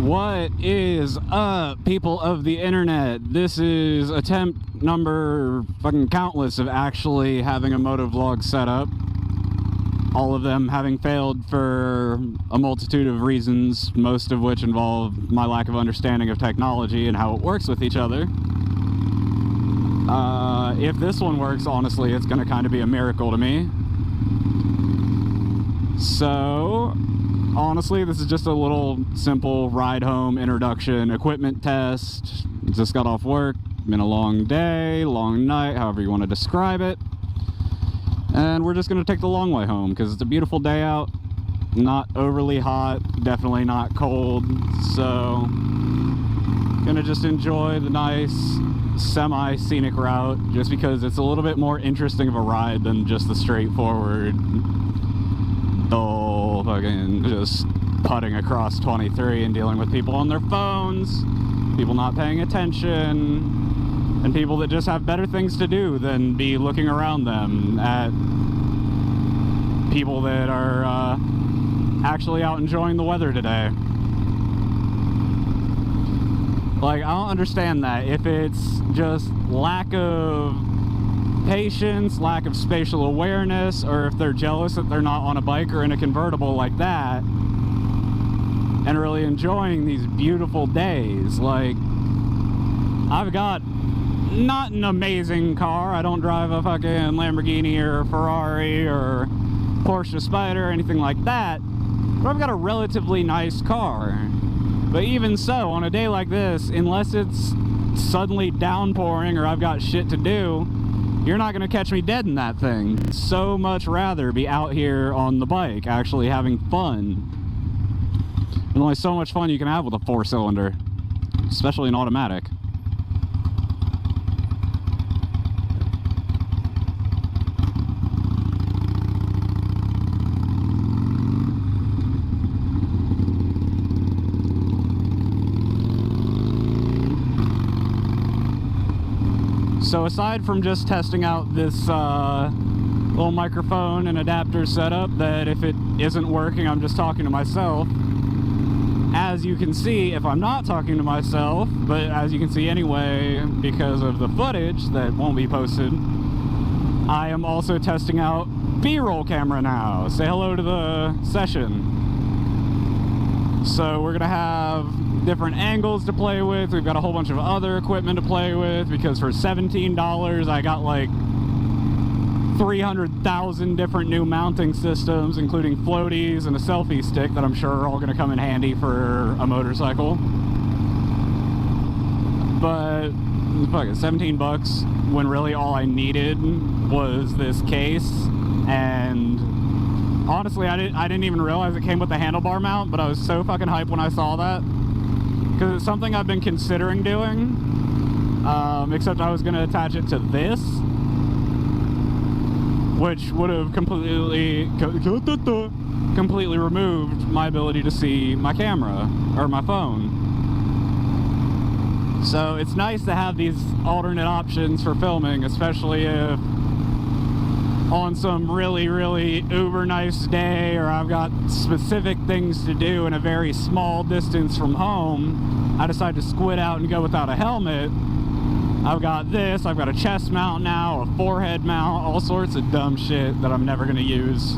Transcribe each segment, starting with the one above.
What is up, people of the internet? This is attempt number fucking countless of actually having a motovlog set up. All of them having failed for a multitude of reasons, most of which involve my lack of understanding of technology and how it works with each other. If this one works, honestly, it's going to kind of be a miracle to me. So, honestly, this is just a little simple ride home introduction equipment test. Just got off work, been a long day, long night, however you want to describe it. And we're just going to take the long way home because it's a beautiful day out. Not overly hot, definitely not cold. So, gonna just enjoy the nice semi-scenic route just because it's a little bit more interesting of a ride than just the straightforward dull fucking just putting across 23 and dealing with people on their phones, people not paying attention, and people that just have better things to do than be looking around them at people that are actually out enjoying the weather today. Like, I don't understand that. If it's just lack of patience, lack of spatial awareness, or if they're jealous that they're not on a bike or in a convertible like that and really enjoying these beautiful days. Like, I've got not an amazing car. I don't drive a fucking Lamborghini or Ferrari or Porsche Spider or anything like that, but I've got a relatively nice car. But even so, on a day like this, unless it's suddenly downpouring or I've got shit to do, you're not going to catch me dead in that thing. I'd so much rather be out here on the bike, actually having fun. There's only so much fun you can have with a 4-cylinder, especially an automatic. So aside from just testing out this little microphone and adapter setup, that if it isn't working, I'm just talking to myself. As you can see, if I'm not talking to myself, but as you can see anyway, because of the footage that won't be posted, I am also testing out B-roll camera now. Say hello to the session. So we're gonna have different angles to play with. We've got a whole bunch of other equipment to play with because for $17 I got like 300,000 different new mounting systems, including floaties and a selfie stick that I'm sure are all going to come in handy for a motorcycle. But fuck it, 17 bucks when really all I needed was this case. And honestly, I didn't even realize it came with the handlebar mount, but I was so fucking hyped when I saw that. Because it's something I've been considering doing, except I was going to attach it to this, which would have completely removed my ability to see my camera, or my phone. So it's nice to have these alternate options for filming, especially if on some really, really uber nice day, or I've got specific things to do in a very small distance from home, I decide to squid out and go without a helmet. I've got this, I've got a chest mount now, a forehead mount, all sorts of dumb shit that I'm never going to use.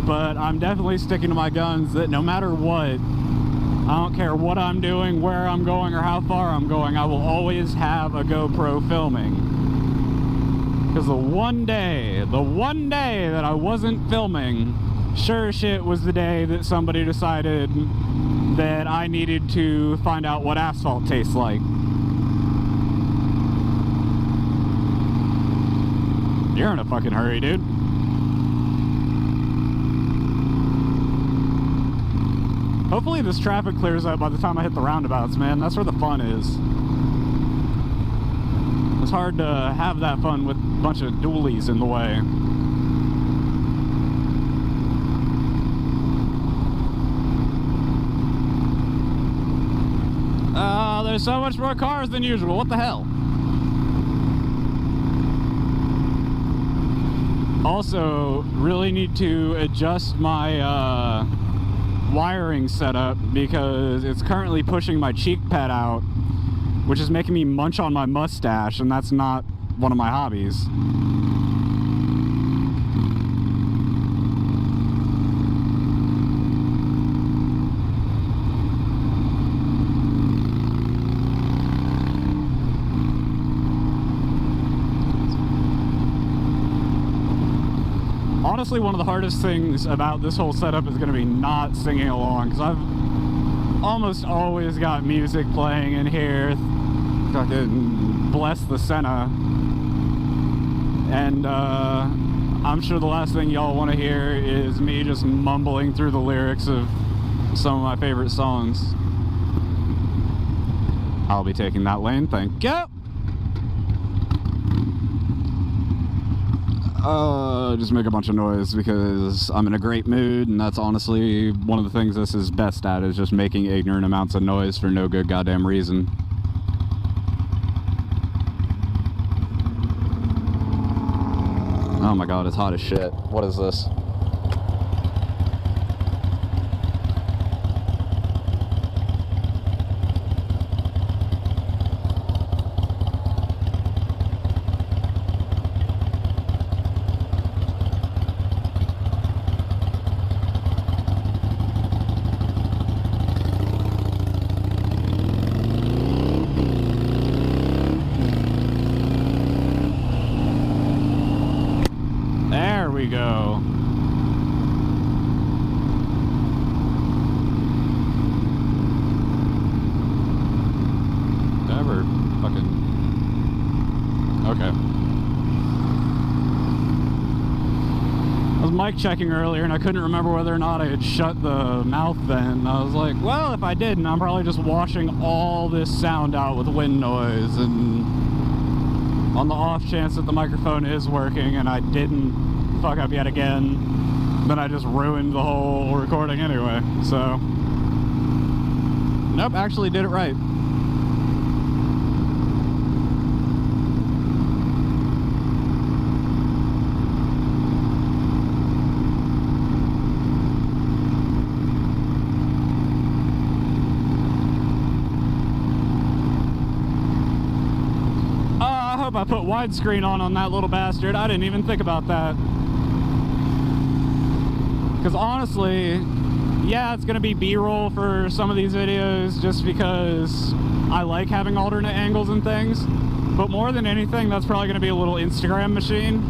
But I'm definitely sticking to my guns that no matter what, I don't care what I'm doing, where I'm going, or how far I'm going, I will always have a GoPro filming. Because the one day that I wasn't filming, sure shit was the day that somebody decided that I needed to find out what asphalt tastes like. You're in a fucking hurry, dude. Hopefully this traffic clears up by the time I hit the roundabouts, man. That's where the fun is. It's hard to have that fun with a bunch of dualies in the way. There's so much more cars than usual. What the hell? Also, really need to adjust my wiring setup because it's currently pushing my cheek pad out, which is making me munch on my mustache, and that's not one of my hobbies. Honestly, one of the hardest things about this whole setup is going to be not singing along, because I've almost always got music playing in here. Fucking bless the Senna. And I'm sure the last thing y'all want to hear is me just mumbling through the lyrics of some of my favorite songs. I'll be taking that lane, thank you. Just make a bunch of noise because I'm in a great mood, and that's honestly one of the things this is best at, is just making ignorant amounts of noise for no good goddamn reason. Oh my god, it's hot as shit. What is this? There we go. Ever fucking okay. I was mic checking earlier and I couldn't remember whether or not I had shut the mouth vent. I was like, well, if I didn't, I'm probably just washing all this sound out with wind noise, and on the off chance that the microphone is working and I didn't fuck up yet again, then I just ruined the whole recording anyway. So nope, actually did it right. I hope I put widescreen on that little bastard. I didn't even think about that. Because honestly, yeah, it's going to be B-roll for some of these videos just because I like having alternate angles and things. But more than anything, that's probably going to be a little Instagram machine.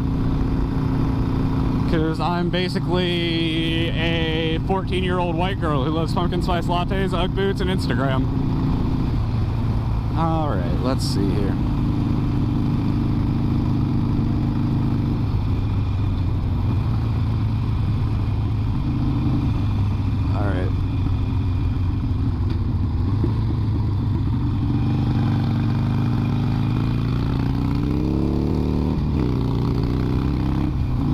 Because I'm basically a 14-year-old white girl who loves pumpkin spice lattes, Ugg boots, and Instagram. Alright, let's see here.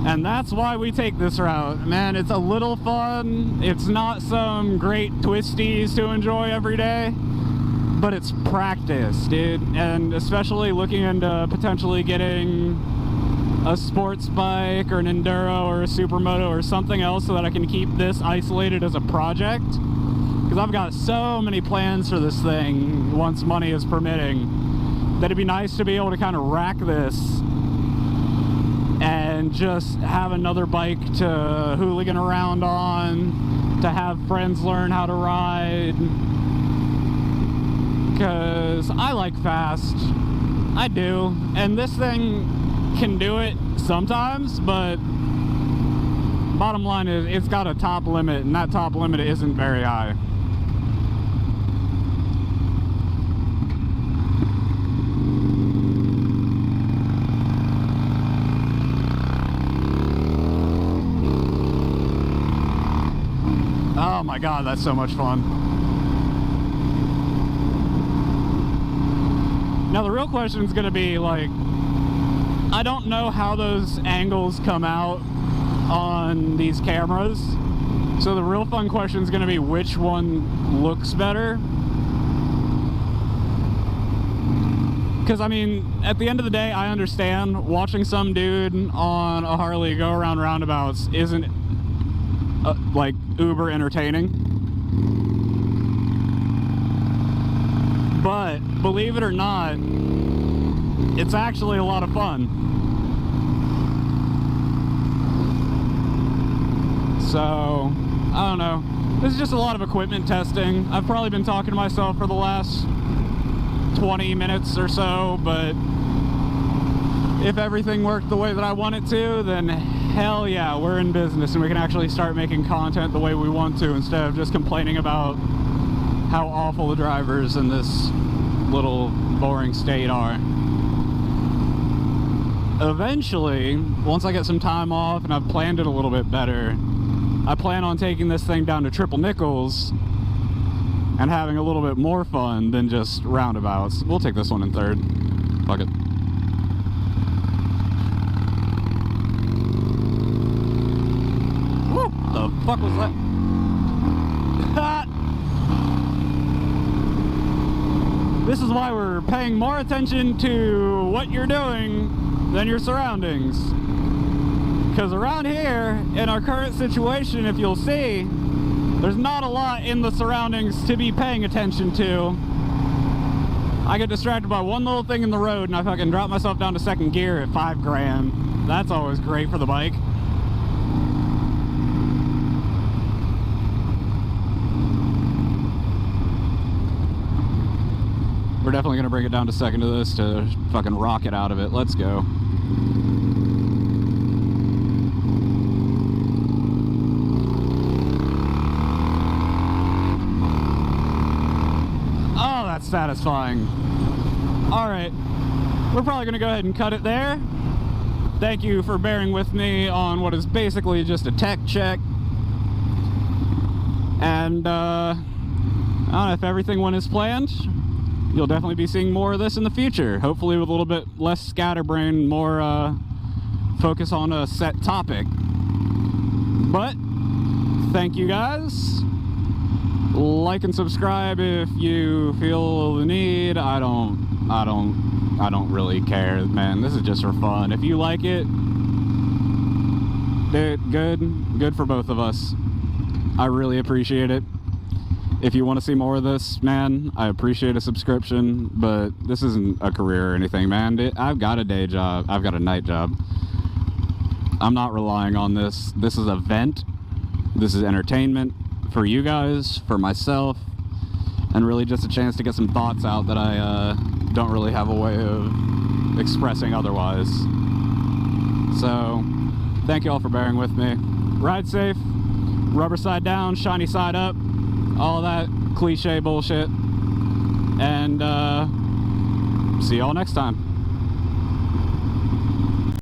And that's why we take this route. Man, it's a little fun. It's not some great twisties to enjoy every day, but it's practice, dude. And especially looking into potentially getting a sports bike or an enduro or a supermoto or something else so that I can keep this isolated as a project. Because I've got so many plans for this thing once money is permitting that it'd be nice to be able to kind of rack this and just have another bike to hooligan around on, to have friends learn how to ride. Because I like fast. I do. And this thing can do it sometimes, but bottom line is it's got a top limit, and that top limit isn't very high. Oh my god, that's so much fun. Now the real question is going to be, like, I don't know how those angles come out on these cameras. So the real fun question is going to be which one looks better. Because, I mean, at the end of the day, I understand watching some dude on a Harley go around roundabouts isn't like uber entertaining, But believe it or not, it's actually a lot of fun. So, I don't know. This is just a lot of equipment testing. I've probably been talking to myself for the last 20 minutes or so, but if everything worked the way that I want it to, then hell yeah, we're in business and we can actually start making content the way we want to instead of just complaining about how awful the drivers in this little boring state are. Eventually, once I get some time off and I've planned it a little bit better, I plan on taking this thing down to triple nickels and having a little bit more fun than just roundabouts. We'll take this one in third. Fuck it. Woo! The fuck was that? This is why we're paying more attention to what you're doing than your surroundings. Because around here, in our current situation, if you'll see, there's not a lot in the surroundings to be paying attention to. I get distracted by one little thing in the road and I fucking drop myself down to second gear at 5 grand. That's always great for the bike. We're definitely gonna bring it down to second to this to fucking rock it out of it. Let's go. Oh, that's satisfying. All right, we're probably gonna go ahead and cut it there. Thank you for bearing with me on what is basically just a tech check. And I don't know, if everything went as planned, you'll definitely be seeing more of this in the future. Hopefully with a little bit less scatterbrain, more focus on a set topic. But thank you guys. Like and subscribe if you feel the need. I don't really care, man. This is just for fun. If you like it, dude, good for both of us. I really appreciate it. If you want to see more of this, man, I appreciate a subscription, but this isn't a career or anything, man. I've got a day job. I've got a night job. I'm not relying on this. This is a vent. This is entertainment for you guys, for myself, and really just a chance to get some thoughts out that I don't really have a way of expressing otherwise. So, thank you all for bearing with me. Ride safe, rubber side down, shiny side up, all that cliche bullshit. And see y'all next time.